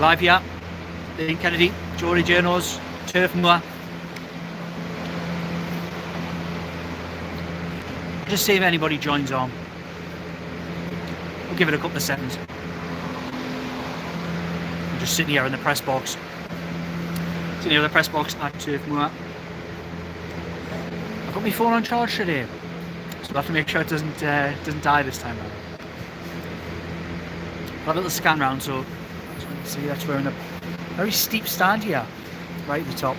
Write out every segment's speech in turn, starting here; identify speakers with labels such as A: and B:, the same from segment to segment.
A: live here. Dean Kennedy, Geordie Journos, Turf Moor. Just see if anybody joins on. We'll give it a couple of seconds. I'm just sitting here in the press box. Sitting here in the press box at Turf Moor. I've got my phone on charge today, so I have to make sure it doesn't die this time around. I'll have a little scan round, so as you can see, that's we're in a very steep stand here, right at the top.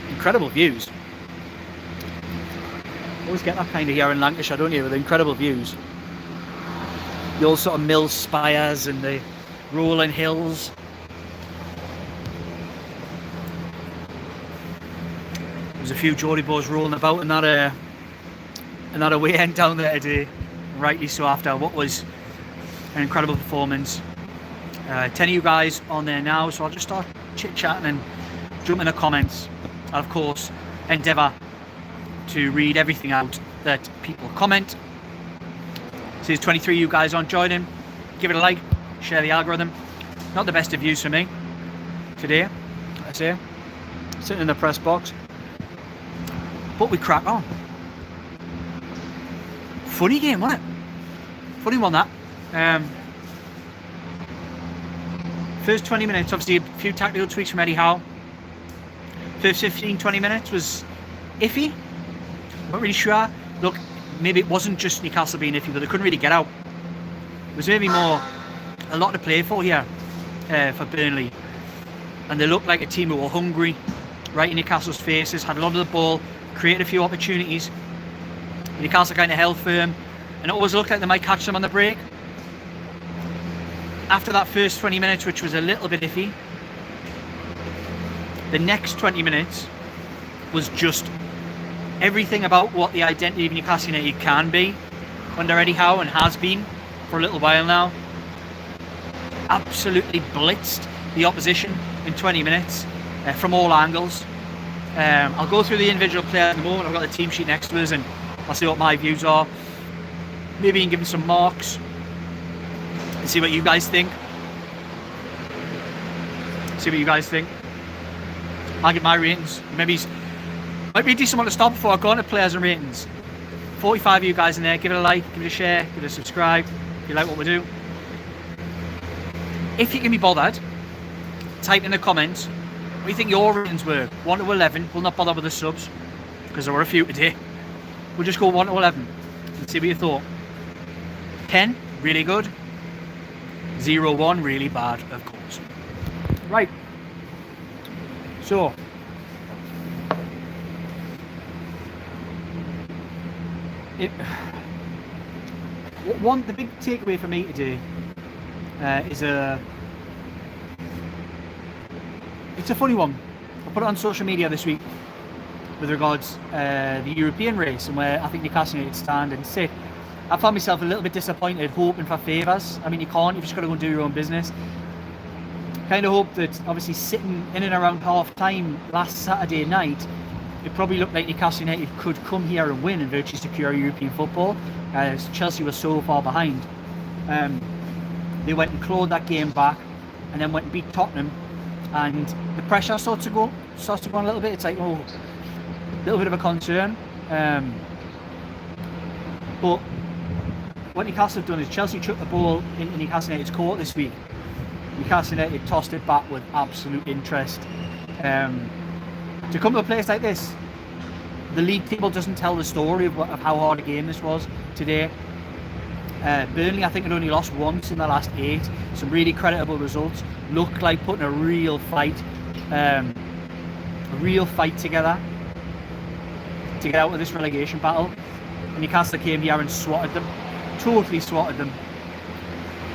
A: Incredible views. Always get that kind of here in Lancashire, don't you, with incredible views. The old sort of mill spires and the rolling hills. There's a few Geordie boys rolling about in that away end down there today. Rightly so, after what was an incredible performance. 10 of you guys on there now, so I'll just start chit-chatting and jump in the comments. I'll of course endeavour to read everything out that people comment. So there's 23 of you guys on joining. Give it a like, share the algorithm. Not the best of views for me today, I say. Sitting in the press box. But we crack on. Funny game, wasn't it? Funny one, that. First 20 minutes, obviously a few tactical tweaks from Eddie Howe. First 15-20 minutes was iffy. Not really sure. Look, maybe it wasn't just Newcastle being iffy, but they couldn't really get out. It was maybe more a lot to play for here for Burnley. And they looked like a team who were hungry, right in Newcastle's faces, had a lot of the ball, created a few opportunities. Newcastle kind of held firm, and it always looked like they might catch them on the break. After that first 20 minutes, which was a little bit iffy, the next 20 minutes was just everything about what the identity of Newcastle United can be under Eddie Howe, and has been for a little while now. Absolutely blitzed the opposition in 20 minutes from all angles. I'll go through the individual players in a moment. I've got the team sheet next to us, and I'll see what my views are. Maybe you can give them some marks and see what you guys think. I'll get my ratings. Might be a decent one to stop before I go on to players and ratings. 45 of you guys in there. Give it a like, give it a share, give it a subscribe if you like what we do. If you can be bothered, type in the comments what you think your ratings were. 1 to 11. We'll not bother with the subs because there were a few today. We'll just go 1 to 11 and see what you thought. 10, really good. 0, 1, really bad, of course. Right. So, the big takeaway for me today is it's a funny one. I put it on social media this week with regards the European race and where I think Newcastle United stand and sit. I found myself a little bit disappointed, hoping for favours. I mean, you can't, you've just got to go and do your own business. Kind of hope that, obviously, sitting in and around half time last Saturday night, it probably looked like Newcastle United could come here and win and virtually secure European football, as Chelsea was so far behind. They went and clawed that game back and then went and beat Tottenham, and the pressure starts to go on a little bit. It's like, oh, a little bit of a concern. But what Newcastle have done is Chelsea chucked the ball into Newcastle United's court this week. Newcastle United tossed it back with absolute interest. To come to a place like this, the league table doesn't tell the story of how hard a game this was today. Burnley, I think, had only lost once in the last 8. Some really creditable results. Looked like putting a real fight together to get out of this relegation battle. And Newcastle came here and swatted them. Totally swatted them.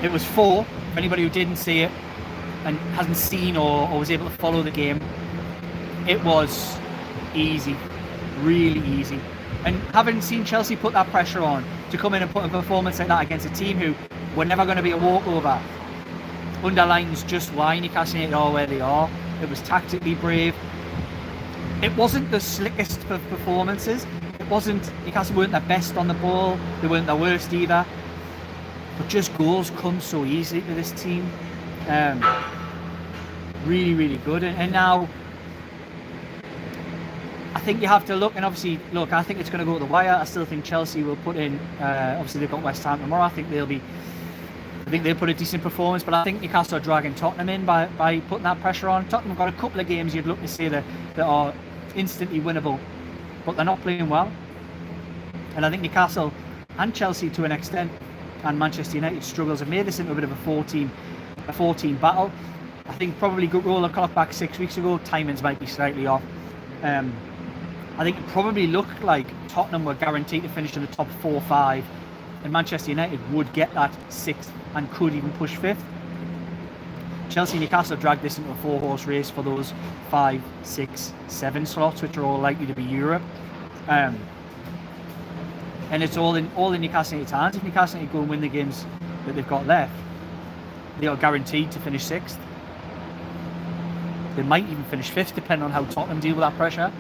A: It was 4, for anybody who didn't see it and hasn't seen or was able to follow the game. It was easy, really easy. And having seen Chelsea put that pressure on, to come in and put a performance like that against a team who were never going to be a walkover, underlines just why Newcastle United are where they are. It was tactically brave. It wasn't the slickest of performances. It wasn't, Newcastle weren't their best on the ball. They weren't their worst either. but just goals come so easily to this team. Really, really good. And now I think you have to look, and obviously, look, I think it's going to go to the wire. I still think Chelsea will put in, obviously they've got West Ham tomorrow. I think they'll put a decent performance, but I think Newcastle are dragging Tottenham in by putting that pressure on. Tottenham have got a couple of games you'd look to say that are instantly winnable, but they're not playing well. And I think Newcastle and Chelsea to an extent, and Manchester United struggles have made this into a bit of a 14 battle. I think probably good roll the clock back 6 weeks ago, timings might be slightly off. I think it probably looked like Tottenham were guaranteed to finish in the top 4 or 5, and Manchester United would get that 6th and could even push 5th. Chelsea and Newcastle dragged this into a 4-horse race for those 5, 6, 7 slots, which are all likely to be Europe. And it's all in Newcastle United's hands. If Newcastle United go and win the games that they've got left, they are guaranteed to finish 6th. They might even finish 5th, depending on how Tottenham deal with that pressure.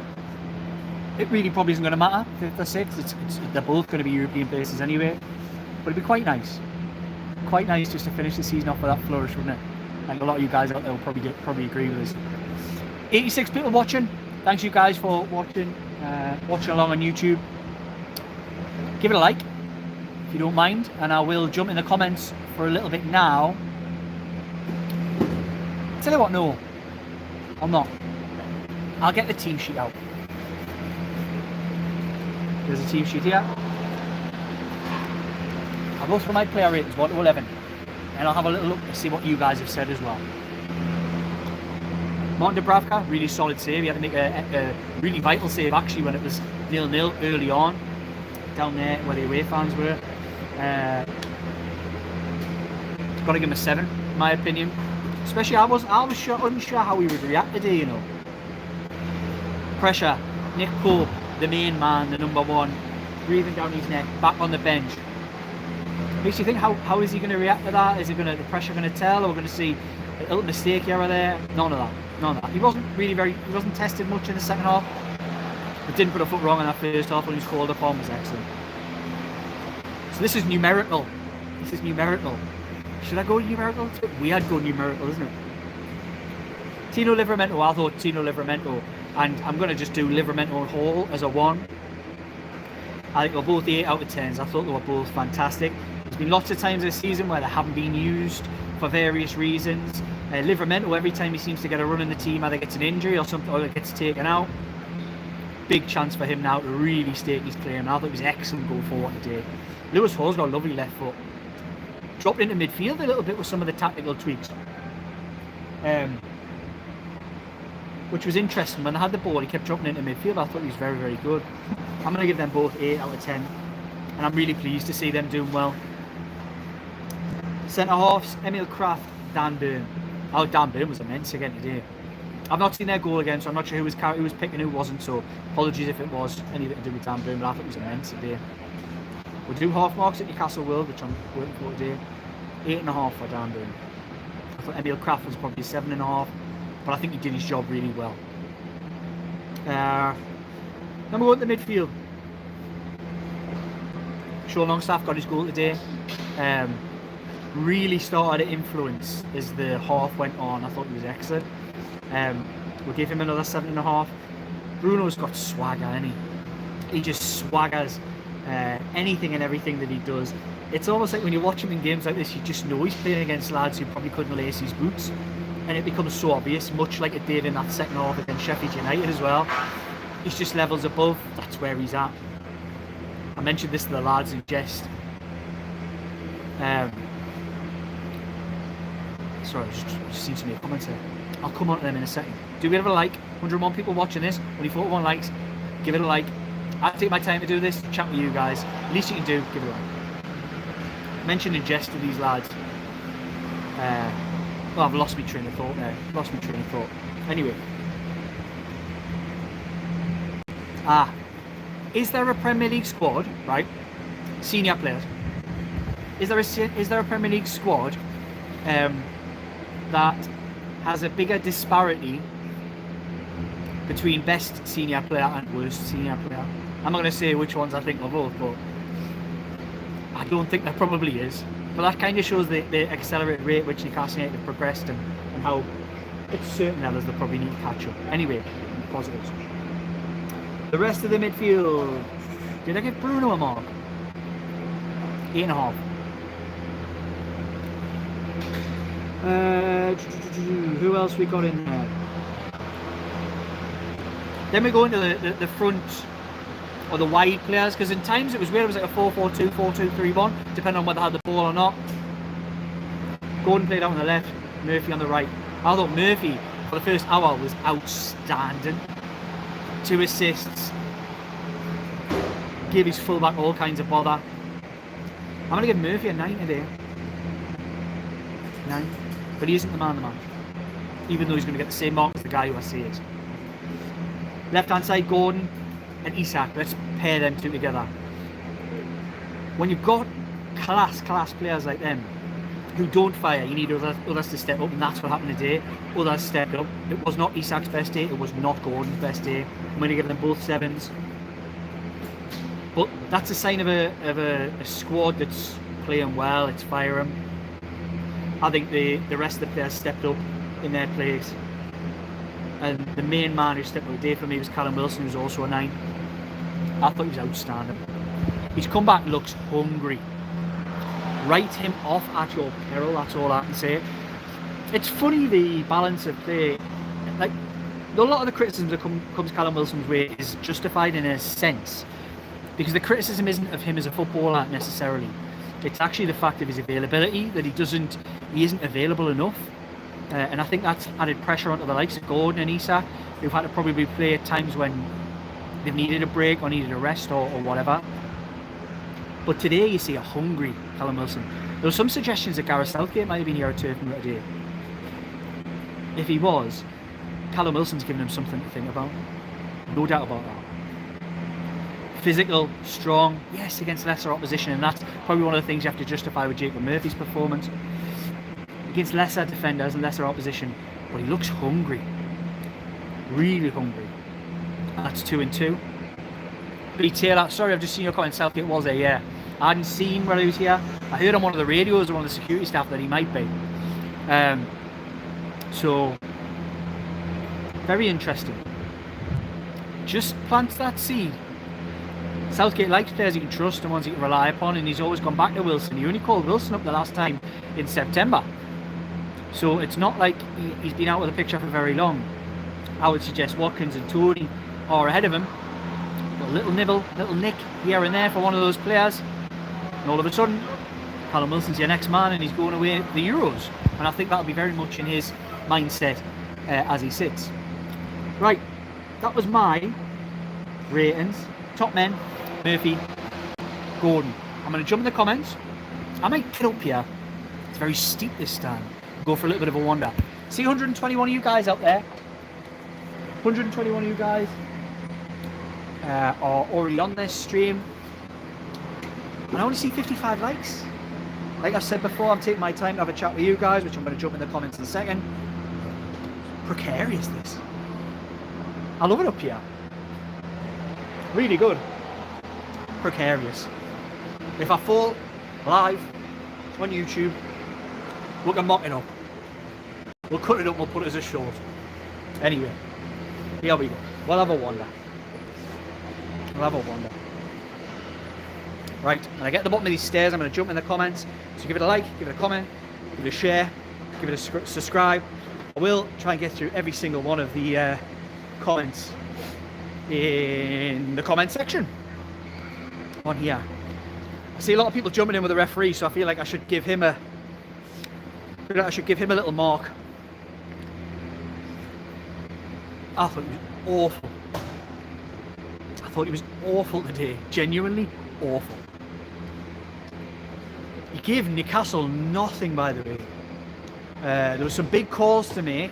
A: It really probably isn't going to matter if they're 6th. They're both going to be European places anyway. But it'd be quite nice. Quite nice just to finish the season off with that flourish, wouldn't it? Like a lot of you guys out there will probably agree with us. 86 people watching. Thanks you guys for watching along on YouTube. Give it a like if you don't mind, and I will jump in the comments for a little bit now. Tell you what, no, I'm not. I'll get the team sheet out. There's a team sheet here. I'll go through my player ratings 1 to 11, and I'll have a little look to see what you guys have said as well. Martin Dubravka, really solid save. He had to make a really vital save actually when it was 0-0 early on, down there where the away fans were. Got to give him a 7, in my opinion. Especially I was unsure how he would react today, you know. Pressure, Nick Pope, the main man, the number 1, breathing down his neck, back on the bench. Makes you think, how is he going to react to that? Is the pressure going to tell, or we're going to see a little mistake here or there? None of that. He wasn't tested much in the second half, but didn't put a foot wrong in that first half when he was called upon. Was excellent. So this is numerical. Should I go numerical? It's a bit weird going numerical, isn't it? Tino Livramento, I thought Tino Livramento, and I'm going to just do Livramento and Hall as a 1. I think they're both 8 out of 10s. I thought they were both fantastic. There's been lots of times this season where they haven't been used for various reasons. Livramento, every time he seems to get a run in the team, either gets an injury or something, or gets taken out. Big chance for him now to really stake his claim. And I thought it was excellent going forward today. Lewis Hall's got a lovely left foot. Dropped into midfield a little bit with some of the tactical tweaks, which was interesting. When they had the ball, he kept dropping into midfield. I thought he was very, very good. I'm going to give them both 8 out of 10, and I'm really pleased to see them doing well. Centre halves, Emil Kraft, Dan Burn. Oh, Dan Burn was immense again today. I've not seen their goal again, so I'm not sure who was picking, who wasn't, so apologies if it was anything to do with Dan Burn, but I thought it was immense today. We'll do half marks at Newcastle World, which I'm working for today. 8.5 for Dan Burn. I thought Emil Kraft was probably 7.5, but I think he did his job really well. Then we go to the midfield. Longstaff got his goal today. Really started to influence as the half went on. I thought he was excellent. We'll give him another 7.5. Bruno's got swagger, hasn't he? He just swaggers anything and everything that he does. It's almost like when you watch him in games like this, you just know he's playing against lads who probably couldn't lace his boots, and it becomes so obvious, much like it did in that second half against Sheffield United as well. He's just levels above. That's where he's at. I mentioned this to the lads in jest. Sorry, just seen some of your comments here. I'll come on to them in a second. Do a bit of a like. 101 people watching this. Only 41 likes. Give it a like. I take my time to do this. Chat with you guys. Least you can do, give it a like. Mention in jest to these lads. Well, I've lost my train of thought there. Anyway. Is there a Premier League squad, right? Senior players. Is there a Premier League squad that has a bigger disparity between best senior player and worst senior player? I'm not going to say which ones I think are both, but I don't think there probably is. But that kind of shows the accelerated rate at which Newcastle United have progressed and how at certain levels they probably need to catch up. Anyway, positives. The rest of the midfield, did I give Bruno a mark? 8.5. Who else we got in there? Then we go into the front or the wide players, because in times it was weird. It was like a 4-4-2, 4-2-3-1, depending on whether they had the ball or not. Gordon played out on the left, Murphy on the right. I thought Murphy for the first hour was outstanding. 2 assists, gave his fullback all kinds of bother. I'm going to give Murphy a 9 today. 9. But he isn't the man of the match, even though he's going to get the same mark as the guy who I say is. Left hand side, Gordon and Isak. Let's pair them two together. When you've got class players like them who don't fire, you need others to step up, and that's what happened today. Others stepped up. It was not Isak's best day, it was not Gordon's best day. I'm going to give them both 7s. But that's a sign of a squad that's playing well, it's firing. I think the rest of the players stepped up in their place. And the main man who stepped up today for me was Callum Wilson, who's also a 9. I thought he was outstanding. His comeback looks hungry. Write him off at your peril, that's all I can say. It's funny, the balance of play. Like, a lot of the criticism that comes Callum Wilson's way is justified in a sense, because the criticism isn't of him as a footballer necessarily. It's actually the fact of his availability, that he isn't available enough. And I think that's added pressure onto the likes of Gordon and Isak, who've had to probably play at times when they've needed a break or needed a rest or whatever. But today you see a hungry Callum Wilson. There were some suggestions that Gareth Southgate might have been here at Turf Moor today. If he was, Callum Wilson's given him something to think about. No doubt about that. Physical, strong, yes, against lesser opposition, and that's probably one of the things you have to justify with Jacob Murphy's performance. Against lesser defenders and lesser opposition, but he looks hungry, really hungry. That's 2 and 2. B Taylor, sorry, I've just seen your comment. Southgate was there, yeah. I hadn't seen where he was here. I heard on one of the radios or one of the security staff that he might be. So very interesting. Just plant that seed. Southgate likes players he can trust and ones he can rely upon, and he's always gone back to Wilson. He only called Wilson up the last time in September. So it's not like he's been out of the picture for very long. I would suggest Watkins and Tony are ahead of him. A little nibble, little nick here and there for one of those players, and all of a sudden Callum Wilson's your next man and he's going away at the Euros. And I think that'll be very much in his mindset as he sits. Right, that was my ratings. Top men, Murphy, Gordon. I'm going to jump in the comments. I might get up here. It's very steep this time. Go for a little bit of a wander. See 121 of you guys out there. 121 of you guys are already on this stream. And I only see 55 likes. Like I said before, I'm taking my time to have a chat with you guys, which I'm going to jump in the comments in a second. Precarious, this. I love it up here. Really good. Precarious. If I fall live on YouTube, we can mock it up. We'll cut it up, we'll put it as a short. Anyway, here we go. We'll have a wander. Right, when I get to the bottom of these stairs, I'm going to jump in the comments. So give it a like, give it a comment, give it a share, give it a subscribe. I will try and get through every single one of the comments in the comment section on here. I see a lot of people jumping in with the referee, so I feel like I should give him a little mark. I thought he was awful. I thought he was awful today. Genuinely awful. He gave Newcastle nothing, by the way. There were some big calls to make.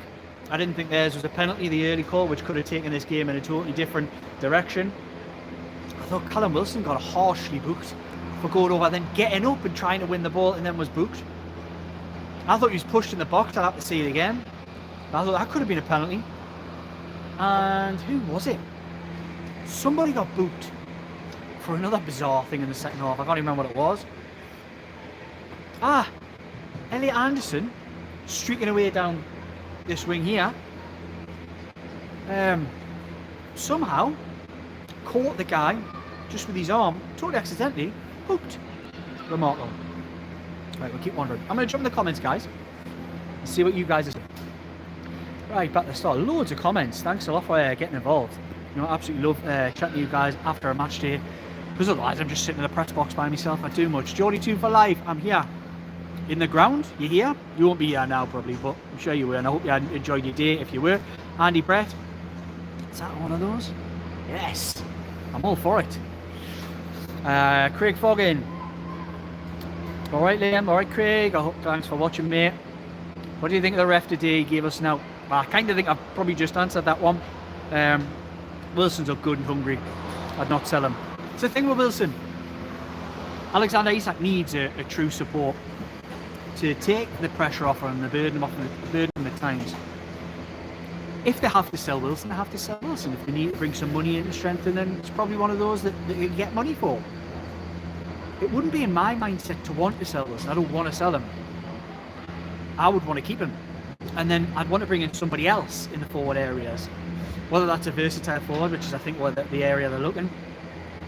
A: I didn't think theirs was a penalty, the early call, which could have taken this game in a totally different direction. I thought Callum Wilson got harshly booked for going over, then getting up and trying to win the ball, and then was booked. I thought he was pushed in the box. I'll have to see it again. I thought that could have been a penalty. And who was it? Somebody got booked for another bizarre thing in the second half. I can't even remember what it was. Elliot Anderson streaking away down this wing here. Somehow caught the guy just with his arm, totally accidentally, hooked. Remarkable. Right, we'll keep wandering. I'm going to jump in the comments, guys, and see what you guys are saying. Right, back to the start. Loads of comments. Thanks a lot for getting involved. You know, I absolutely love chatting to you guys after a match day, because otherwise I'm just sitting in the press box by myself. I do much. Geordie Tune for life. I'm here in the ground. You here? You won't be here now probably, but I'm sure you were, and I hope you enjoyed your day if you were. Andy Brett. Is that one of those? Yes. I'm all for it. Craig Foggin. Alright Liam, alright Craig, thanks for watching, mate. What do you think of the ref today? He gave us now. Well, I kind of think I've probably just answered that one. Wilson's up good and hungry. I'd not sell him. It's the thing with Wilson. Alexander Isak needs a true support to take the pressure off him, the burden at times. If they have to sell Wilson, they have to sell Wilson. If they need to bring some money in to strengthen, then it's probably one of those that you get money for. It wouldn't be in my mindset to want to sell Wilson. I don't want to sell him. I would want to keep him. And then I'd want to bring in somebody else in the forward areas. Whether that's a versatile forward, which is I think the area they're looking,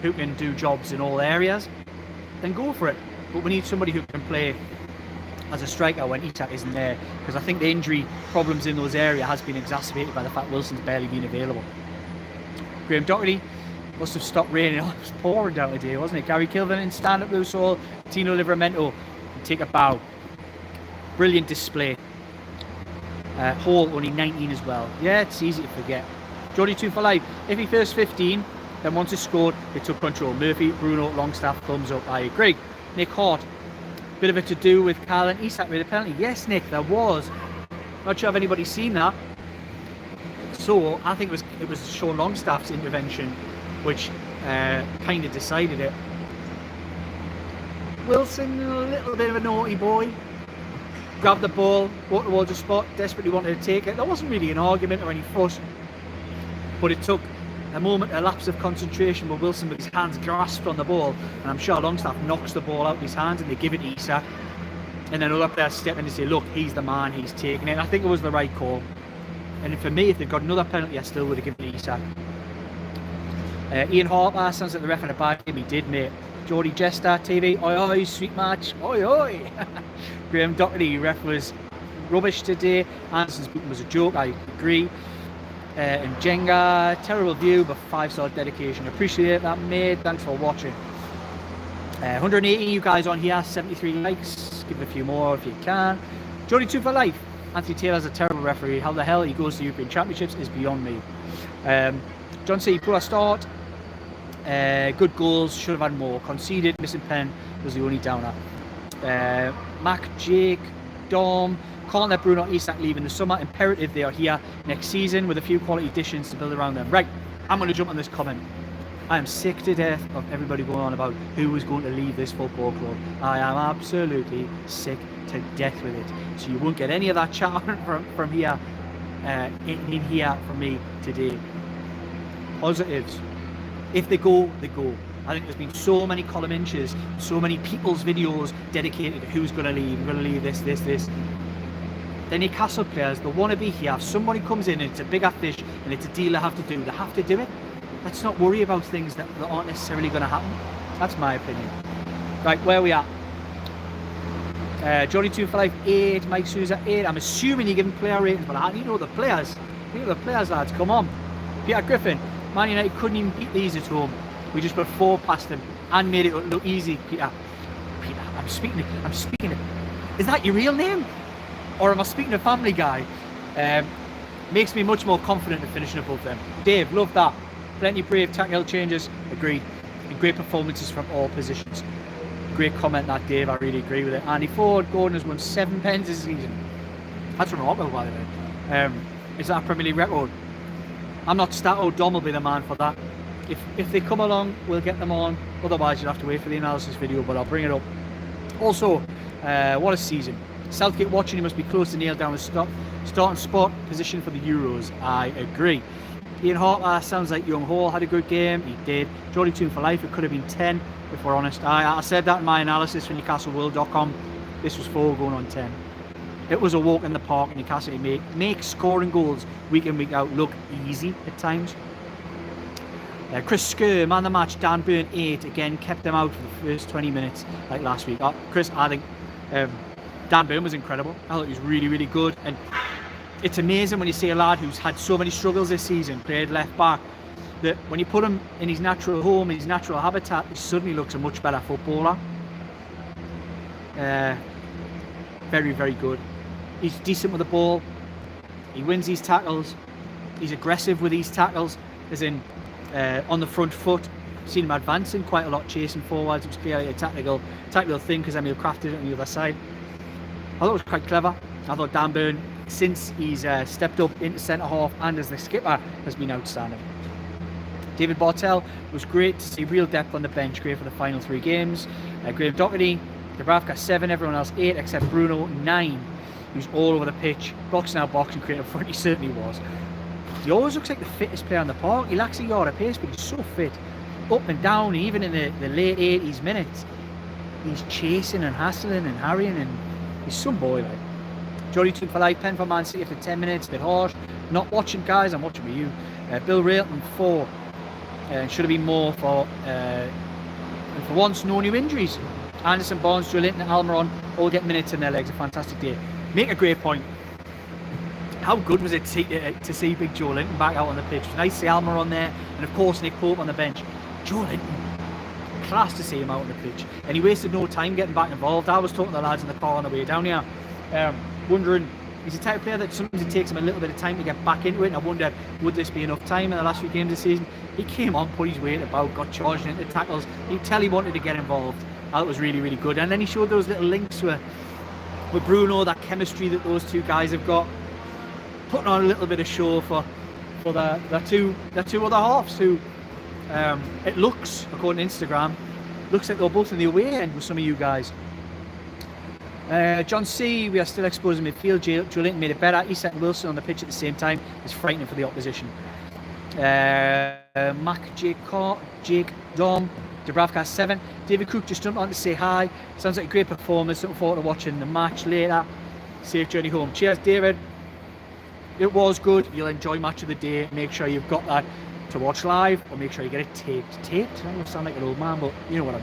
A: who can do jobs in all areas, then go for it. But we need somebody who can play as a striker when Isak isn't there, because I think the injury problems in those areas has been exacerbated by the fact Wilson's barely been available. Graham Doherty must have stopped raining. Oh, it was pouring down today, wasn't it? Gary Kilvin in stand-up blue soul. Tino Livramento take a bow. Brilliant display. Hall only 19 as well. Yeah, it's easy to forget. Geordie 2 for life. If he first 15, then once he scored, it took control. Murphy, Bruno, Longstaff, thumbs up. I agree. Nick Hart. Bit of a to-do with Carl and Isak with a penalty. Yes, Nick, there was. Not sure if anybody's seen that. So I think it was Sean Longstaff's intervention which kind of decided it. Wilson, a little bit of a naughty boy. Grabbed the ball, walked towards the spot, desperately wanted to take it. There wasn't really an argument or any fuss, but it took a moment, a lapse of concentration with Wilson with his hands grasped on the ball, and I'm sure Longstaff knocks the ball out of his hands and they give it to Isak, and then other players step in and say, look, he's the man, he's taking it. And I think it was the right call. And for me, if they'd got another penalty, I still would have given it to Isak. Ian Harper, sounds like the ref had a bad game. He did, mate. Geordie Jester TV, oi oi, sweet match, oi oi. Graham Doherty, ref was rubbish today. Anderson's booking was a joke, I agree. And Jenga, terrible view, but 5-star dedication. Appreciate that, mate. Thanks for watching. 180 you guys on here, 73 likes. Give it a few more if you can. Geordie 2 for life. Anthony Taylor's a terrible referee. How the hell he goes to European Championships is beyond me. John C. Poor start. Good goals, should have had more. Conceded, missing pen was the only downer. Mac, Jake, Dom, can't let Bruno Isak leave in the summer. Imperative they are here next season with a few quality additions to build around them. Right, I'm going to jump on this comment. I am sick to death of everybody going on about who is going to leave this football club. I am absolutely sick to death with it. So you won't get any of that chat from here, in here from me today. Positives. If they go, they go. I think there's been so many column inches, so many people's videos dedicated to who's going to leave, this. The Newcastle players, they want to be here. If somebody comes in and it's a bigger fish and it's a deal they have to do it. Let's not worry about things that aren't necessarily going to happen. That's my opinion. Right, where are we at? Johnny 2 for life 8, Mike Souza 8. I'm assuming you're giving player ratings, but I need to know the players. Lads, come on. Peter Griffin, Man United couldn't even beat these at home. We just put 4 past them and made it look easy. Peter, I'm speaking to. Is that your real name? Or am I speaking to Family Guy? Makes me much more confident in finishing above them. Dave, love that. Plenty of brave tactical changes, agreed. And great performances from all positions. Great comment that, Dave, I really agree with it. Andy Ford, Gordon has won 7 pens this season. That's remarkable, by the way. Is that a Premier League record? I'm not Stato, Dom will be the man for that. If they come along, we'll get them on. Otherwise, you'll have to wait for the analysis video, but I'll bring it up. Also, what a season. Southgate watching, he must be close to nail down the starting spot position for the Euros. I agree. Ian Harper, sounds like Young Hall had a good game. He did. Geordie 2 for life, it could have been 10, if we're honest. I said that in my analysis for NewcastleWorld.com. this was 4 going on 10. It was a walk in the park, and Newcastle make scoring goals week in, week out look easy at times. Chris Skerr, man of the match, Dan Burn 8, again kept them out for the first 20 minutes like last week. Chris, I think Dan Burn was incredible. I thought he was really, really good, and it's amazing when you see a lad who's had so many struggles this season, played left back, that when you put him in his natural home, in his natural habitat, he suddenly looks a much better footballer. Very, very good. He's decent with the ball. He wins these tackles. He's aggressive with these tackles, as in on the front foot. Seen him advancing quite a lot, chasing forwards. It was clearly a tactical thing, because Emil crafted it on the other side. I thought it was quite clever. I thought Dan Burn, since he's stepped up into centre half and as the skipper, has been outstanding. David Bartel was great to see real depth on the bench, great for the final 3 games. Graham Doherty, Dubravka 7, everyone else 8 except Bruno 9, who's all over the pitch, boxing out, boxing, creating up front. He certainly was. He always looks like the fittest player on the park. He lacks a yard of pace, but he's so fit. Up and down, even in the late 80s minutes, he's chasing and hassling and harrying, and he's some boy, like. Jody took for life, pen for Man City after 10 minutes, a bit harsh. Not watching, guys, I'm watching with you. Bill Railton 4. Should have been more for, and for once, no new injuries. Anderson, Barnes, Joe Linton, Almiron all get minutes in their legs. A fantastic day. Make a great point. How good was it to see big Joe Linton back out on the pitch? It was nice to see Almiron there, and of course Nick Pope on the bench. Joe Linton, class to see him out on the pitch, and he wasted no time getting back involved. I was talking to the lads in the car on the way down here, wondering, he's the type of player that sometimes it takes him a little bit of time to get back into it, and I wondered, would this be enough time in the last few games of the season? He came on, put his weight about, got charged into tackles. You could tell he wanted to get involved. I thought it was really, really good. And then he showed those little links with Bruno, that chemistry that those two guys have got, putting on a little bit of show for the two other halves who, it looks, according to Instagram, looks like they're both in the away end with some of you guys. John C, we are still exposing midfield. Joe Linton made it better. Isak and Wilson on the pitch at the same time is frightening for the opposition. Jake Dom, Dubravka 7. David Cook just jumped on to say hi. Sounds like a great performance. Looking forward to watching the match later. Safe journey home. Cheers, David. It was good. You'll enjoy match of the day. Make sure you've got that to watch live, or make sure you get it taped. Taped? I don't sound like an old man, but you know what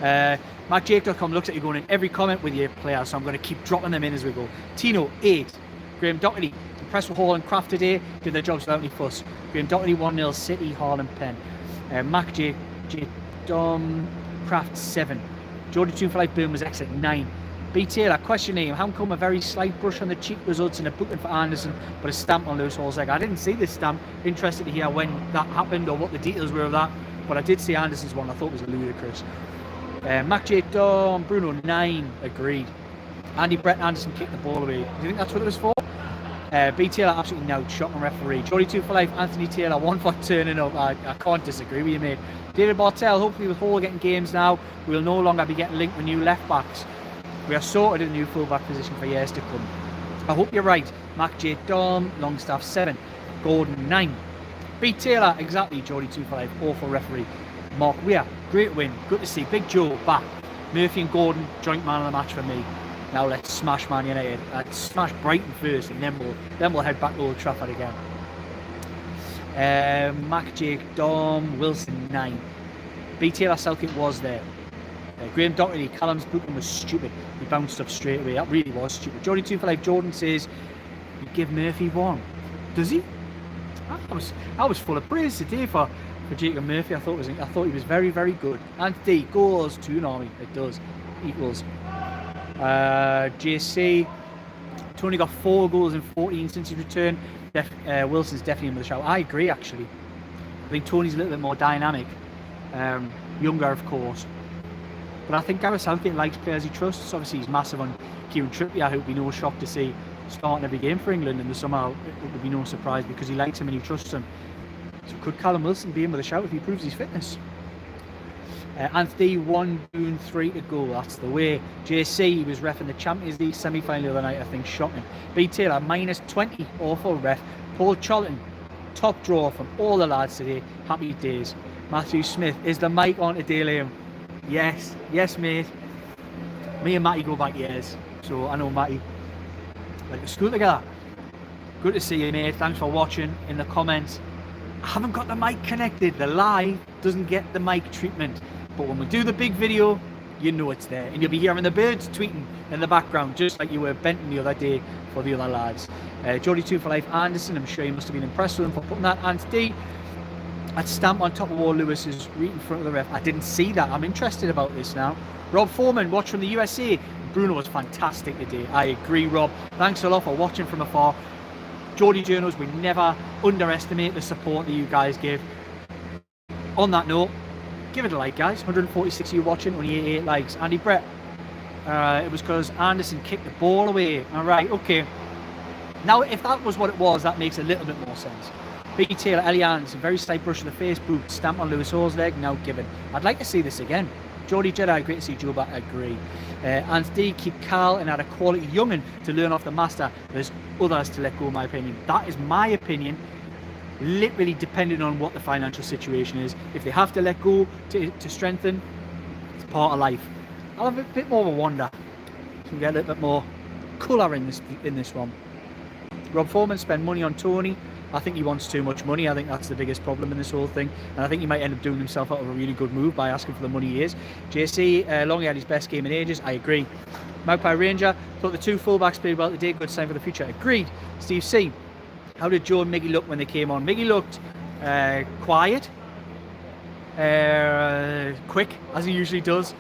A: I mean. MacJake.com looks at you going in every comment with your players, so I'm going to keep dropping them in as we go. Tino 8. Graham Doherty, impressed with Hall and Kraft today, did their jobs without any fuss. Graham Doherty 1-0 City, Hall and Penn. MacJ Dom Kraft 7. Jordy 2 for Life Boom was excellent 9. B Taylor, questioning him, how come a very slight brush on the cheek results in a booking for Anderson but a stamp on Lewis Hall's leg? I didn't see this stamp. Interested to hear when that happened or what the details were of that, but I did see Anderson's one. I thought it was ludicrous. MacJ Dom, Bruno 9, agreed. Andy Brett Anderson kicked the ball away. Do you think that's what it was for? B Taylor absolutely now shocking referee. Jordy 2 for Life, Anthony Taylor 1 for turning up. I can't disagree with you, mate. David Bartel, hopefully with Hall getting games now, we'll no longer be getting linked with new left backs. We are sorted in a new full-back position for years to come. I hope you're right. MacJ Dom, Longstaff 7, Gordon 9. B Taylor, exactly. Jordy 2 for Life, awful referee. Mark Weir, great win. Good to see Big Joe back. Murphy and Gordon, joint man of the match for me. Now let's smash Man United. Let's smash Brighton first, and then we'll head back to Old Trafford again. MacJ Dom, Wilson 9. B Taylor Southgate was there. Graham Doherty, Callum's booking was stupid. He bounced up straight away. That really was stupid. Jordy 2 for Life, Jordan says, you give Murphy 1. Does he? I was full of praise today for Jacob Murphy. I thought he was very, very good. And D goes to an army. It does. Equals. JC, Tony got 4 goals in 14 since his return. Wilson's definitely in with a shout. I agree, actually. I think Tony's a little bit more dynamic. Younger, of course. But I think Gareth Southgate likes players he trusts. Obviously, he's massive on Kieran Trippier, who would be no shock to see starting every game for England, and somehow it would be no surprise because he likes him and he trusts him. So could Callum Wilson be in with a shout if he proves his fitness? Anthony 1, June 3 to go. That's the way. JC, he was reffing the Champions League semi-final the other night. I think shocking. B Taylor -20, awful ref. Paul Charlton, top draw from all the lads today. Happy days. Matthew Smith, is the mic on today, Liam? Yes, mate. Me and Matty go back years, so I know Matty like to school together. Good to see you, mate. Thanks for watching. In the comments, I haven't got the mic connected. The live doesn't get the mic treatment, but when we do the big video, you know it's there, and you'll be hearing the birds tweeting in the background, just like you were Benton the other day for the other lads. Geordie 2 for Life Anderson, I'm sure you must have been impressed with him for putting that. And D, I'd stamp on top of Wall Lewis is right in front of the ref. I didn't see that. I'm interested about this now. Rob Foreman, watch from the USA. Bruno was fantastic today. I agree, Rob. Thanks a lot for watching from afar. Geordie Journals, we never underestimate the support that you guys give. On that note, give it a like, guys. 146 of you watching, only 88 likes. Andy Brett, it was because Anderson kicked the ball away. All right, okay. Now, if that was what it was, that makes a little bit more sense. B. Taylor, Ellie Anderson, very slight brush of the face, boot, stamp on Lewis Hall's leg, now given. I'd like to see this again. Geordie Jedi, great to see Joe back, agree. And D, keep Carl and add a quality young'un to learn off the master. There's others to let go, in my opinion. That is my opinion, literally depending on what the financial situation is. If they have to let go to strengthen, it's part of life. I'll have a bit more of a wonder. So we get a little bit more colour in this one. Rob Foreman, spend money on Tony. I think he wants too much money. I think that's the biggest problem in this whole thing. And I think he might end up doing himself out of a really good move by asking for the money he is. JC, Longy had his best game in ages. I agree. Magpie Ranger, thought the two fullbacks played well today. Good sign for the future. Agreed. Steve C, how did Joe and Miggy look when they came on? Miggy looked quiet, quick, as he usually does.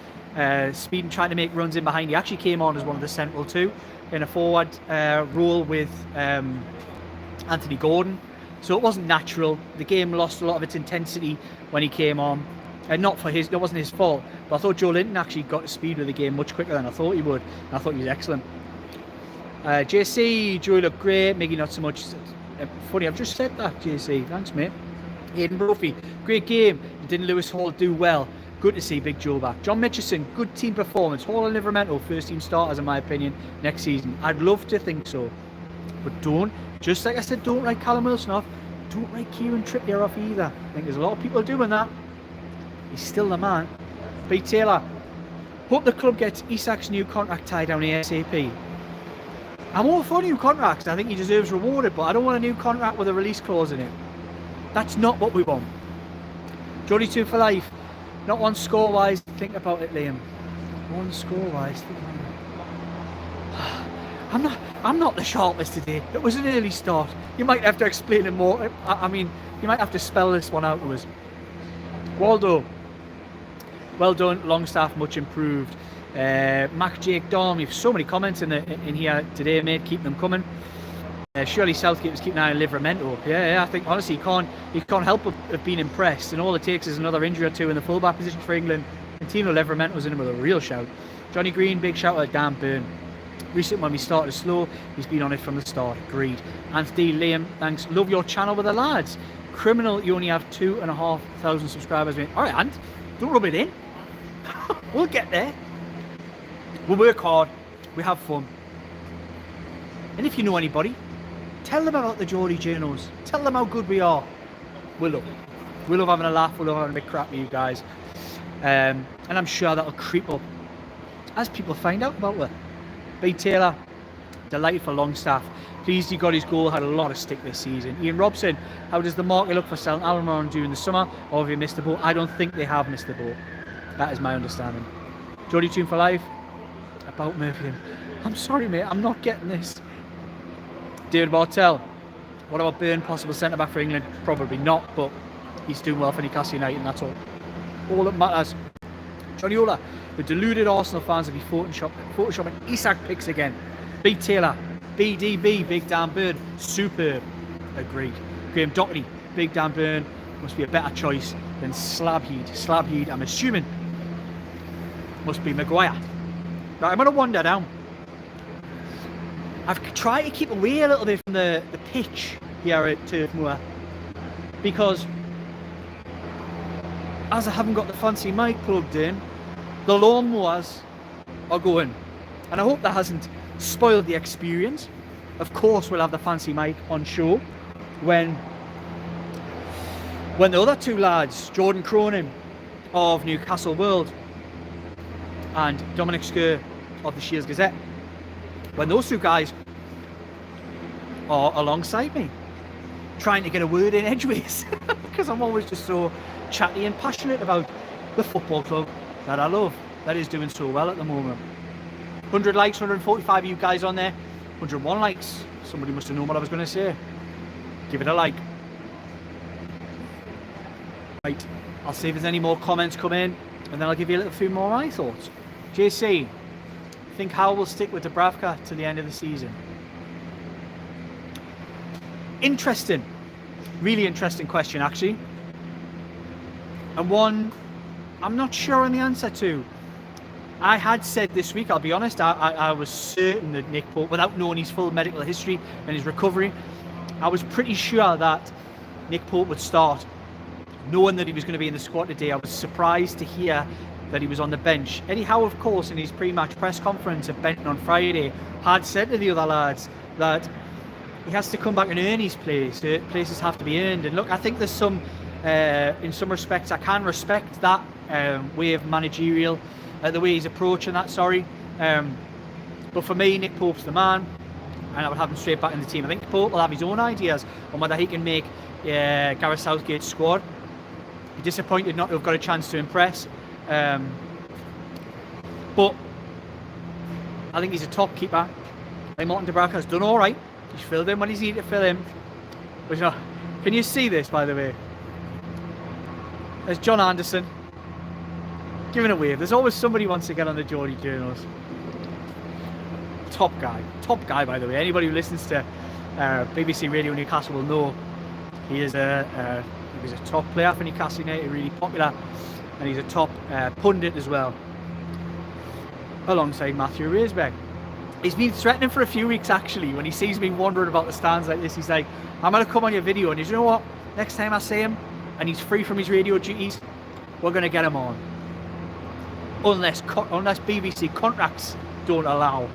A: Speed and trying to make runs in behind. He actually came on as one of the central two in a forward role with Anthony Gordon, so it wasn't natural. The game lost a lot of its intensity when he came on, and that wasn't his fault, but I thought Joe Linton actually got to speed with the game much quicker than I thought he would, and I thought he was excellent. JC, Joey looked great, Miggy not so much. Funny, I've just said that, JC, thanks mate. Aidan Brophy, great game. Didn't Lewis Hall do well? Good to see Big Joe back. John Mitchison, good team performance. Hall and Livramento, first team starters in my opinion next season. I'd love to think so, but don't. Just like I said, don't write Callum Wilson off. Don't write Kieran Trippier off either. I think there's a lot of people doing that. He's still the man. B. Taylor, hope the club gets Isak's new contract tied down ASAP. I'm all for new contracts. I think he deserves rewarded, but I don't want a new contract with a release clause in it. That's not what we want. Geordie 2 for Life. Not one score-wise. Think about it, Liam. One score-wise. Think about it. I'm not the sharpest today. It was an early start. You might have to explain it more. I mean, you might have to spell this one out to us. Waldo, well done. Longstaff, much improved. Mac Jake Dawn, we have so many comments in here today, mate. Keep them coming. Surely Southgate was keeping an eye on Livramento. Yeah, I think honestly he can't help but being impressed. And all it takes is another injury or two in the fullback position for England. And Tino Livramento's in him with a real shout. Johnny Green, big shout out Dan Burn. Recent when we started slow, he's been on it from the start. Agreed. Anthony, Liam, thanks. Love your channel with the lads. Criminal, you only have 2,500 subscribers. All right, Ant, don't rub it in. We'll get there. We'll work hard. We have fun. And if you know anybody, tell them about the Geordie Journals. Tell them how good we are. We love it. We love having a laugh. We love having a big crap with you guys. And I'm sure that'll creep up as people find out about it. B. Taylor, delighted for Longstaff. Pleased he got his goal, had a lot of stick this season. Ian Robson, how does the market look for selling Almiron during the summer, or have you missed the boat? I don't think they have missed the boat. That is my understanding. Geordie 2 for Life, about Murphy. I'm sorry mate, I'm not getting this. David Bartel, what about Burn, possible centre-back for England? Probably not, but he's doing well for Newcastle United, and that's all that matters. Johnny Ola, the deluded Arsenal fans will be photoshopping Isak picks again. B. Taylor, BDB, Big Dan Burn, superb. Agreed. Graham Doherty, Big Dan Burn, must be a better choice than Slabheed. Slabheed, I'm assuming, must be Maguire. Right, I'm going to wander down. I've tried to keep away a little bit from the pitch here at Turf Moor, because as I haven't got the fancy mic plugged in, the lawnmowers are going, and I hope that hasn't spoiled the experience. Of course we'll have the fancy mic on show when the other two lads, Jordan Cronin of Newcastle World and Dominic Skur of the Shields Gazette, when those two guys are alongside me, trying to get a word in edgeways, because I'm always just so chatty and passionate about the football club that I love, that is doing so well at the moment. 100 likes, 145 of you guys on there, 101 likes. Somebody must have known what I was going to say. Give it a like. Right, I'll see if there's any more comments come in, and then I'll give you a little few more of my thoughts. JC, think Howell will stick with Dubravka to the end of the season? Interesting, really interesting question actually, and one I'm not sure on the answer to. I had said this week, I'll be honest, I was certain that Nick Pope, without knowing his full medical history and his recovery, I was pretty sure that Nick Pope would start. Knowing that he was going to be in the squad today, I was surprised to hear that he was on the bench. Eddie Howe, of course, in his pre-match press conference at Benton on Friday, had said to the other lads that he has to come back and earn his place. Places have to be earned. And look, I think there's some, in some respects, I can respect that way of managerial, the way he's approaching that, but for me, Nick Pope's the man, and I would have him straight back in the team. I think Pope will have his own ideas on whether he can make Gareth Southgate's squad. Be disappointed not to have got a chance to impress, but I think he's a top keeper. I think Martin Dubravka's done all right. He's filled in when he's needed to fill in. But, you know, can you see this, by the way? There's John Anderson giving a wave. There's always somebody who wants to get on the Geordie Journals. Top guy, by the way. Anybody who listens to BBC Radio Newcastle will know he is a top player for Newcastle United, really popular, and he's a top pundit as well, alongside Matthew Raisbeck. He's been threatening for a few weeks actually. When he sees me wandering about the stands like this, he's like, I'm going to come on your video, and you know what, next time I see him and he's free from his radio duties, we're going to get him on. Unless BBC contracts don't allow.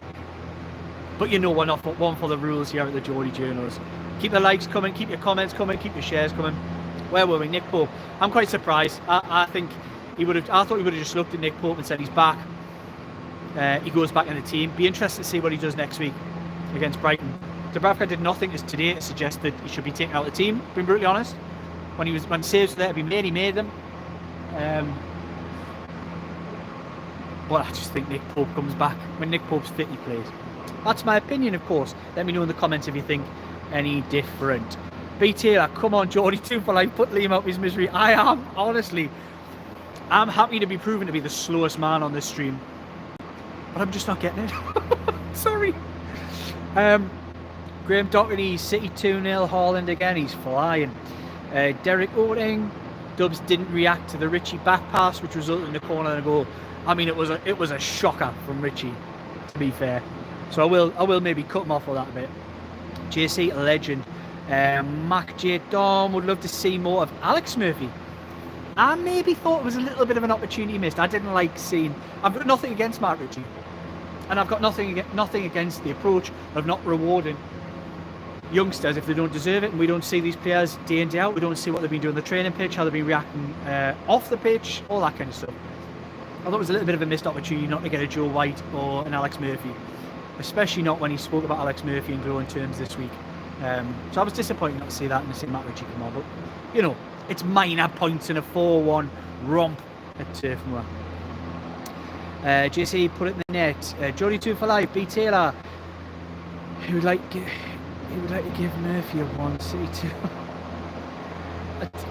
A: But you know, we're not one for the rules here at the Geordie Journals. Keep the likes coming, keep your comments coming, keep your shares coming. Where were we? Nick Pope. I'm quite surprised. I think he would have. I thought he would have just looked at Nick Pope and said he's back. He goes back in the team. Be interested to see what he does next week against Brighton. Dubravka did nothing today to suggest that he should be taken out of the team. Being brutally honest, when saves were there to be made, he made them. But I just think Nick Pope comes back. When Nick Pope's fit, he plays. That's my opinion, of course. Let me know in the comments if you think any different. B. Taylor, come on, Geordie 2 for life, put Liam out of his misery. I am, honestly. I'm happy to be proven to be the slowest man on this stream. But I'm just not getting it. Sorry. Graham Doherty, City 2-0, Haaland again, he's flying. Derek Oating, Dubs didn't react to the Richie back pass, which resulted in a corner and a goal. I mean, it was a shocker from Richie, to be fair. So I will maybe cut him off for that a bit. JC, a legend. Mac J. Dom would love to see more of Alex Murphy. I maybe thought it was a little bit of an opportunity missed. I didn't like seeing. I've got nothing against Mark Ritchie, and I've got nothing against the approach of not rewarding youngsters if they don't deserve it, and we don't see these players day in day out. We don't see what they've been doing on the training pitch, how they've been reacting off the pitch, all that kind of stuff. I thought it was a little bit of a missed opportunity not to get a Joe White or an Alex Murphy, especially not when he spoke about Alex Murphy in glowing terms this week. So I was disappointed not to see that and to see Matt Ritchie come on, but you know, it's minor points in a 4-1 romp at Turf Moor. JC put it in the net. Geordie 2 for life. B. Taylor. He would like to give Murphy a 1. City 2.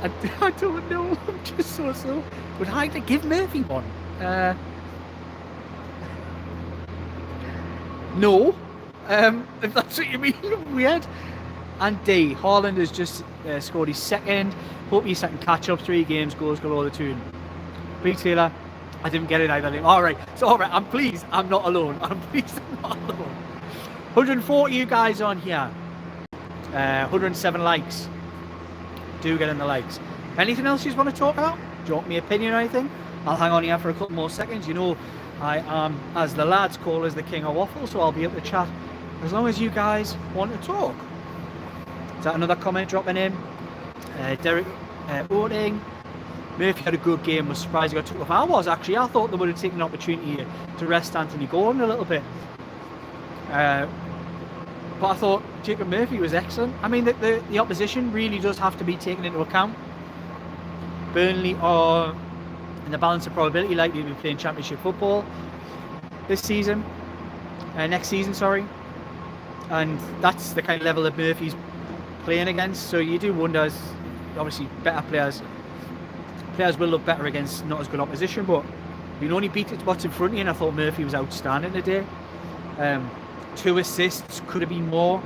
A: I don't know. I'm just so slow. Would I like to give Murphy one? No. If that's what you mean. Weird. And D. Haaland has just scored his second. Hope Isak can catch up. 3 games, goals galore the tune. B. Taylor. I didn't get it either. Alright. So alright, I'm pleased I'm not alone. I'm pleased I'm not alone. 140 you guys on here. 107 likes. Do get in the likes. Anything else you want to talk about? Do you want my opinion or anything? I'll hang on here for a couple more seconds. You know, I am, as the lads call us, the king of waffle, so I'll be able to chat as long as you guys want to talk. Is that another comment dropping in? Derek Oating. Murphy had a good game, was surprised he got took off. I thought they would have taken an opportunity to rest Anthony Gordon a little bit. But I thought Jacob Murphy was excellent. I mean, the opposition really does have to be taken into account. Burnley are, in the balance of probability, likely to be playing Championship football next season, and that's the kind of level that Murphy's playing against. So you do wonder, as obviously better players will look better against not as good opposition, but you can only beat what's in front of you, and I thought Murphy was outstanding today. 2 assists, could have been more.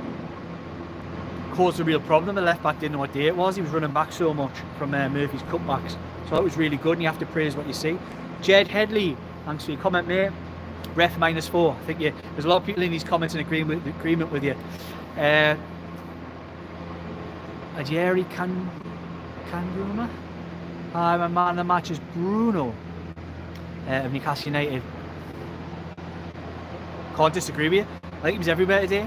A: Caused a real problem. The left back didn't know what day it was. He was running back so much from Murphy's cutbacks, so that was really good, and you have to praise what you see. Jed Headley, thanks for your comment, mate. Ref -4. I think there's a lot of people in these comments in agreement with you. Adjeri Kanguma. My man of the match is Bruno of Newcastle United. Can't disagree with you. I think he was everywhere today.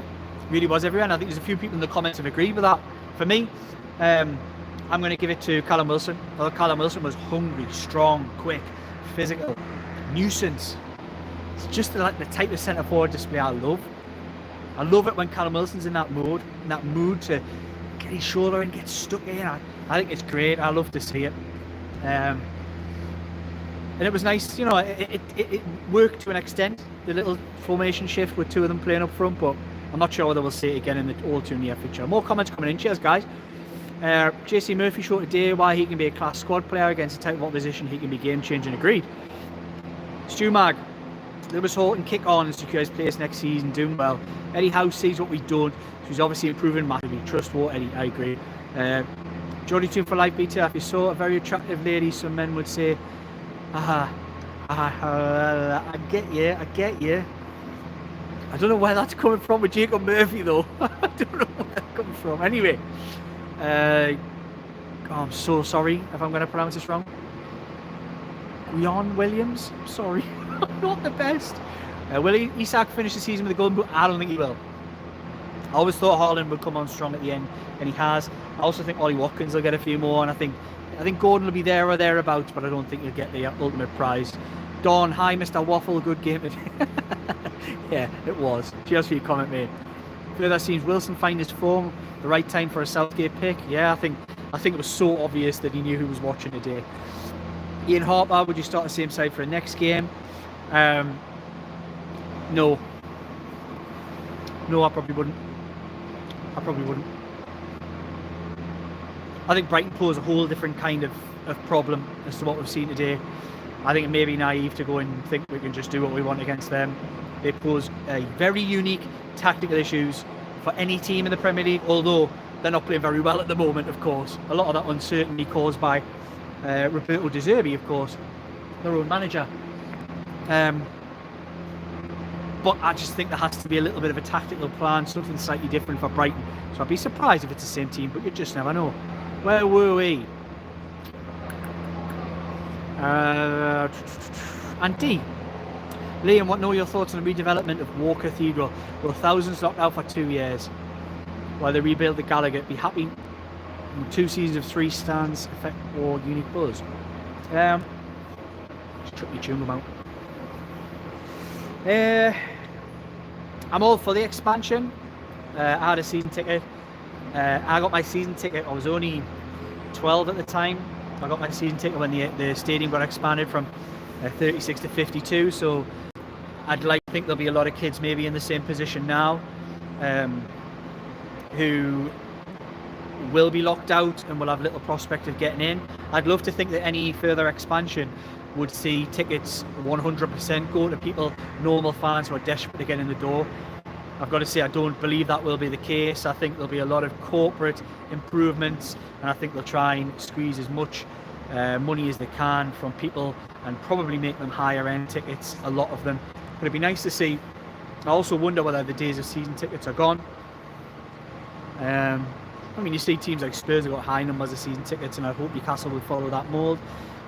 A: Really was everywhere, and I think there's a few people in the comments have agreed with that. For me, I'm going to give it to Callum Wilson. Callum Wilson was hungry, strong, quick, physical, nuisance. It's just like the type of centre forward display I love. I love it when Callum Wilson's in that mood to get his shoulder and get stuck in. I think it's great. I love to see it. And it was nice, it worked to an extent, the little formation shift with 2 of them playing up front, but I'm not sure whether we'll see it again in the all too near future. More comments coming in. Cheers, guys. JC Murphy showed today why he can be a class squad player against the type of opposition. He can be game-changing. Agreed. Stu Mag. Lewis Horton kick on and secure his place next season, doing well. Eddie House sees what we've done, so he's obviously improving massively. Trustworthy, Eddie, I agree. Jody Tune for Life BT. If you saw a very attractive lady, some men would say, I get you. I don't know where that's coming from with Jacob Murphy, though. I don't know where that's coming from. Anyway, I'm so sorry if I'm going to pronounce this wrong. Guion Williams, sorry. Not the best. Will Isak finish the season with a golden boot? I don't think he will. I always thought Haaland would come on strong at the end, and he has. I also think Ollie Watkins will get a few more, and I think Gordon will be there or thereabouts, but I don't think he'll get the ultimate prize. Don, hi Mr. Waffle, good game. Yeah, it was. Cheers for your comment, mate. Further seems Wilson find his form, the right time for a Southgate pick. Yeah, I think it was so obvious that he knew who was watching today. Ian Harper, would you start the same side for the next game? No, I probably wouldn't. I think Brighton pose a whole different kind of problem as to what we've seen today. I think it may be naive to go and think we can just do what we want against them. They pose very unique tactical issues for any team in the Premier League, although they're not playing very well at the moment, of course. A lot of that uncertainty caused by Roberto De Zerbi, of course, their own manager. But I just think there has to be a little bit of a tactical plan, something slightly different for Brighton. So I'd be surprised if it's the same team, but you just never know. Where were we? And D. Liam, what are your thoughts on the redevelopment of War Cathedral? Will thousands locked out for 2 years while they rebuild the Gallagher be happy? 2 seasons of 3 stands effect or unique buzz? Just chuck your tune out. I'm all for the expansion. I had a season ticket. I got my season ticket. I was only 12 at the time. I got my season ticket when the stadium got expanded from 36 to 52. So I'd like to think there'll be a lot of kids maybe in the same position now, who will be locked out and will have little prospect of getting in. I'd love to think that any further expansion would see tickets 100% go to people, normal fans who are desperate to get in the door. I've got to say, I don't believe that will be the case. I think there'll be a lot of corporate improvements, and I think they'll try and squeeze as much money as they can from people and probably make them higher end tickets, a lot of them. But it'd be nice to see. I also wonder whether the days of season tickets are gone. I mean, you see teams like Spurs have got high numbers of season tickets, and I hope Newcastle will follow that mould.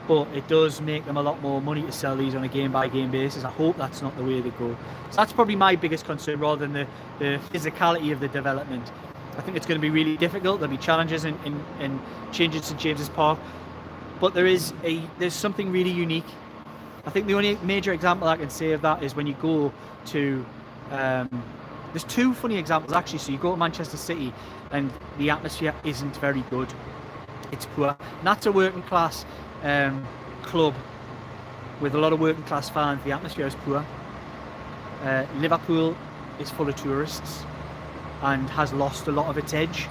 A: But it does make them a lot more money to sell these on a game-by-game basis. I hope that's not the way they go. So that's probably my biggest concern, rather than the physicality of the development. I think it's going to be really difficult. There'll be challenges in changing St James's Park. But there's something really unique. I think the only major example I can say of that is when you go to there's two funny examples actually. So you go to Manchester City and the atmosphere isn't very good. It's poor. And that's a working class club with a lot of working class fans. The atmosphere is poor. Liverpool is full of tourists and has lost a lot of its edge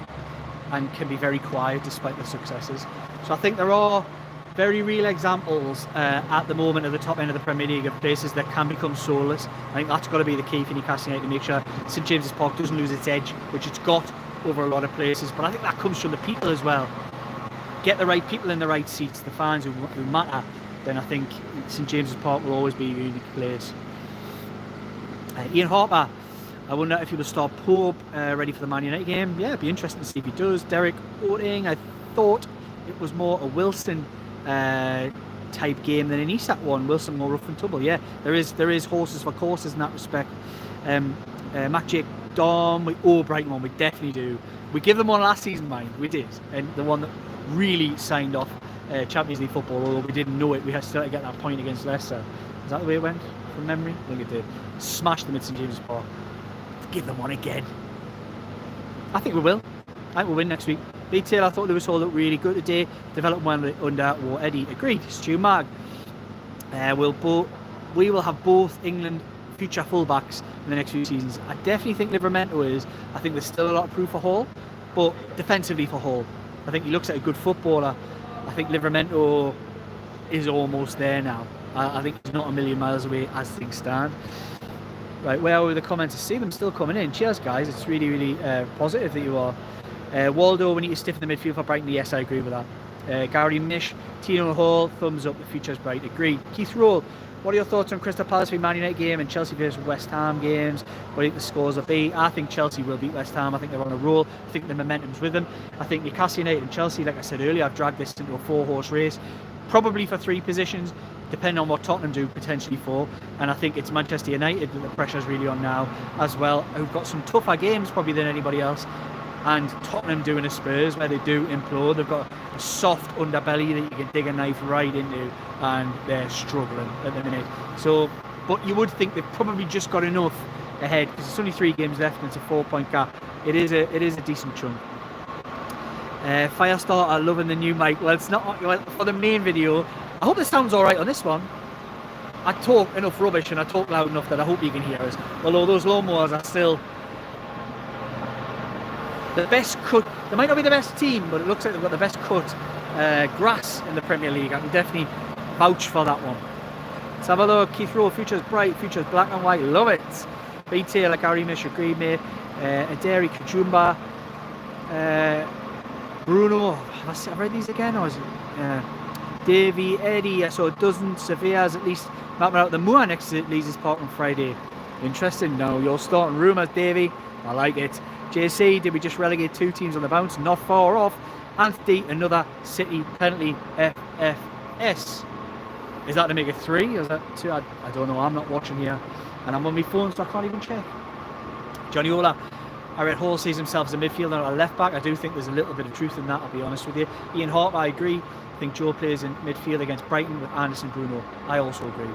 A: and can be very quiet despite the successes. So I think there are very real examples at the moment at the top end of the Premier League of places that can become soulless. I think that's got to be the key for Newcastle United, to make sure St James's Park doesn't lose its edge, which it's got over a lot of places. But I think that comes from the people as well. Get the right people in the right seats, the fans who matter, then I think St James's Park will always be a unique place. Ian Harper, I wonder if he will start Pope ready for the Man United game. Yeah, it'd be interesting to see if he does. Derek Oating, I thought it was more a Wilson type game than an Isak one. Wilson more rough and tumble. Yeah, there is horses for courses in that respect. Mac Jake Dom, we owe Brighton one, we definitely do. We give them one last season, mind, we did, and the one that really signed off Champions League football, although we didn't know it. We had to get that point against Leicester. Is that the way it went from memory? I think it did. Smashed them at St James's Park. Give them one again. I think we will. I think we'll win next week. Detail, I thought Lewis Hall looked really good today. Developed well under War Eddie. Agreed. Stu Mag. We will have both England future fullbacks in the next few seasons. I definitely think Livramento is. I think there's still a lot of proof for Hall, but defensively for Hall, I think he looks like a good footballer. I think Livramento is almost there now. I think he's not a million miles away as things stand. Right, where are the comments? I see them still coming in. Cheers, guys. It's really, really positive that you are. Waldo, we need to stiffen the midfield for Brighton. Yes, I agree with that. Gary Mish, Tino Hall, thumbs up. The future's bright. Agreed. Keith Roll, what are your thoughts on Crystal Palace v Man United game and Chelsea versus West Ham games? What do you think the scores will be? I think Chelsea will beat West Ham. I think they're on a roll. I think the momentum's with them. I think Newcastle United and Chelsea, like I said earlier, I've dragged this into a 4-horse race, probably for 3 positions, depending on what Tottenham do, potentially 4. And I think it's Manchester United that the pressure's really on now as well, who've got some tougher games probably than anybody else. And Tottenham doing a Spurs where they do implode. They've got a soft underbelly that you can dig a knife right into, and they're struggling at the minute. So, but you would think they've probably just got enough ahead, because there's only 3 games left and it's a 4-point gap. It is a decent chunk. Firestarter, loving the new mic. Well, it's not for the main video. I hope the sound's all right on this one. I talk enough rubbish and I talk loud enough that I hope you can hear us. Although those lawnmowers are still the best cut. They might not be the best team, but it looks like they've got the best cut grass in the Premier League. I can definitely vouch for that one. Let's have a look. Keith Rowe, future's bright, future's black and white. Love it. B Taylor, Gary Mish, agreed, mate. Aderi Kajumba, Bruno. Have I read these again, or is it? Davey, Eddie, I saw dozens. Sevilla's at least mapping out the Moor next to Leeds Park on Friday. Interesting. No, you're starting rumours, Davey. I like it. JC, did we just relegate 2 teams on the bounce? Not far off. Anthony, another City penalty. FFS. Is that to make it 3? Or is that 2? I don't know. I'm not watching here. And I'm on my phone, so I can't even check. Johnny Ola. I read Hall sees himself as a midfielder and a left back. I do think there's a little bit of truth in that, I'll be honest with you. Ian Hart, I agree. I think Joe plays in midfield against Brighton with Anderson Bruno. I also agree.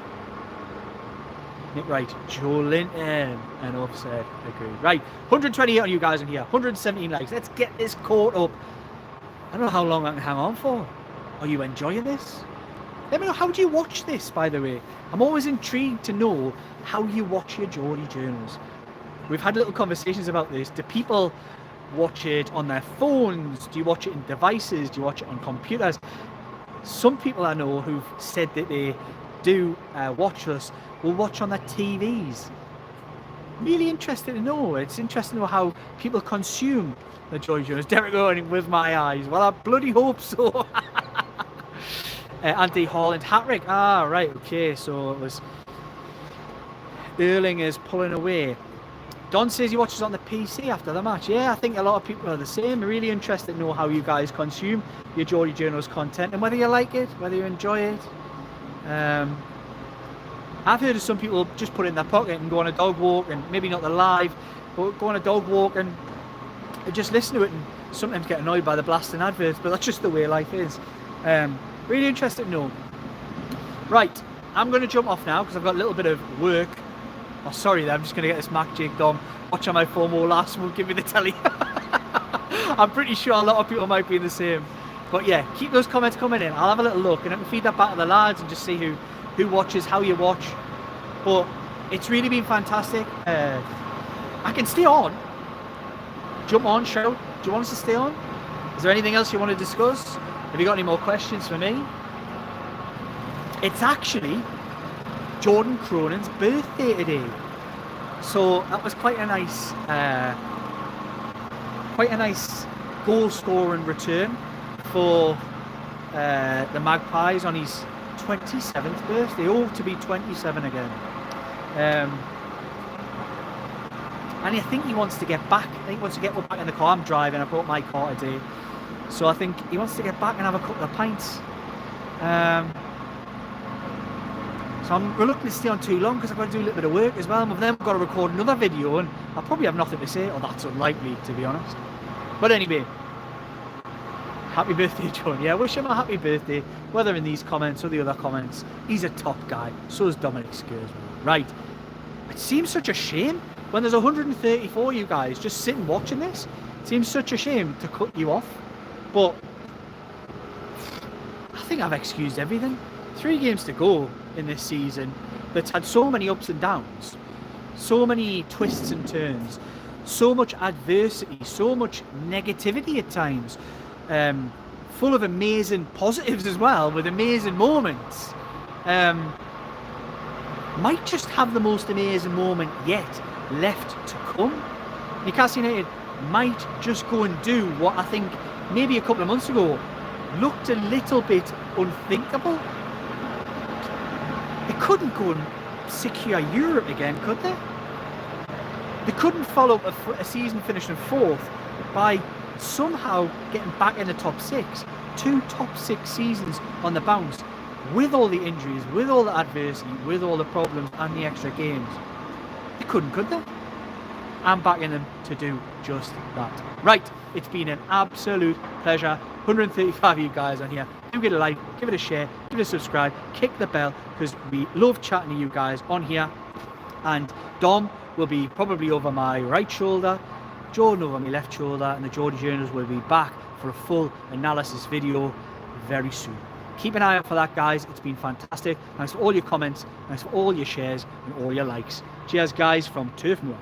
A: Nick Wright, Joe Linton, and offside. Agree. Right, 128 on you guys in here, 117 likes. Let's get this caught up. I don't know how long I can hang on for. Are you enjoying this? Let me know, how do you watch this, by the way? I'm always intrigued to know how you watch your Geordie journals. We've had little conversations about this. Do people watch it on their phones? Do you watch it in devices? Do you watch it on computers? Some people I know who've said that they do watch us will watch on their TVs. Really interested to know. It's interesting to know how people consume the Geordie journals. Derek Owen with my eyes. Well, I bloody hope so. Andy Holland hat-trick. Ah, right, okay. So it was Erling is pulling away. Don says he watches on the PC after the match. Yeah, I think a lot of people are the same. Really interested to know how you guys consume your Geordie Journals content and whether you like it, whether you enjoy it. I've heard of some people just put it in their pocket and go on a dog walk, and maybe not the live, but go on a dog walk and just listen to it, and sometimes get annoyed by the blasting adverts, but that's just the way life is. Really interested to know. Right, I'm going to jump off now because I've got a little bit of work. Oh, sorry, I'm just going to get this Mac Jake Dom. Watch on my phone more last will give me the telly. I'm pretty sure a lot of people might be in the same. But yeah, keep those comments coming in. I'll have a little look and I can feed that back to the lads and just see who watches, how you watch. But it's really been fantastic. I can stay on. Jump on, shout. Do you want us to stay on? Is there anything else you want to discuss? Have you got any more questions for me? It's actually Jordan Cronin's birthday today. So that was quite a nice goal scoring return for the Magpies on his 27th birthday. Oh, to be 27 again. And I think he wants to get back. I think he wants to get back in the car. I'm driving. I brought my car today. So I think he wants to get back and have a couple of pints. So I'm reluctant to stay on too long because I've got to do a little bit of work as well. And then I've got to record another video and I'll probably have nothing to say. Or that's unlikely, to be honest. But anyway, happy birthday, John. Yeah, wish him a happy birthday, whether in these comments or the other comments. He's a top guy. So is Dominic Skersman. Right. It seems such a shame when there's 134 you guys just sitting watching this. It seems such a shame to cut you off. But I think I've excused everything. 3 games to go in this season that's had so many ups and downs, so many twists and turns, so much adversity, so much negativity at times, full of amazing positives as well, with amazing moments. Might just have the most amazing moment yet left to come. Newcastle United might just go and do what I think maybe a couple of months ago looked a little bit unthinkable. They couldn't go and secure Europe again, could they? They couldn't follow up a season finishing 4th by somehow getting back in the top 6. 2 top 6 seasons on the bounce, with all the injuries, with all the adversity, with all the problems and the extra games. They couldn't, could they? I'm backing them to do just that. Right, it's been an absolute pleasure. 135 of you guys on here. Do give it a like, give it a share, give it a subscribe, kick the bell, because we love chatting to you guys on here. And Dom will be probably over my right shoulder, Jordan over my left shoulder, and the Geordie Journals will be back for a full analysis video very soon. Keep an eye out for that, guys. It's been fantastic. Thanks for all your comments, thanks for all your shares and all your likes. Cheers, guys, from Turf Moor.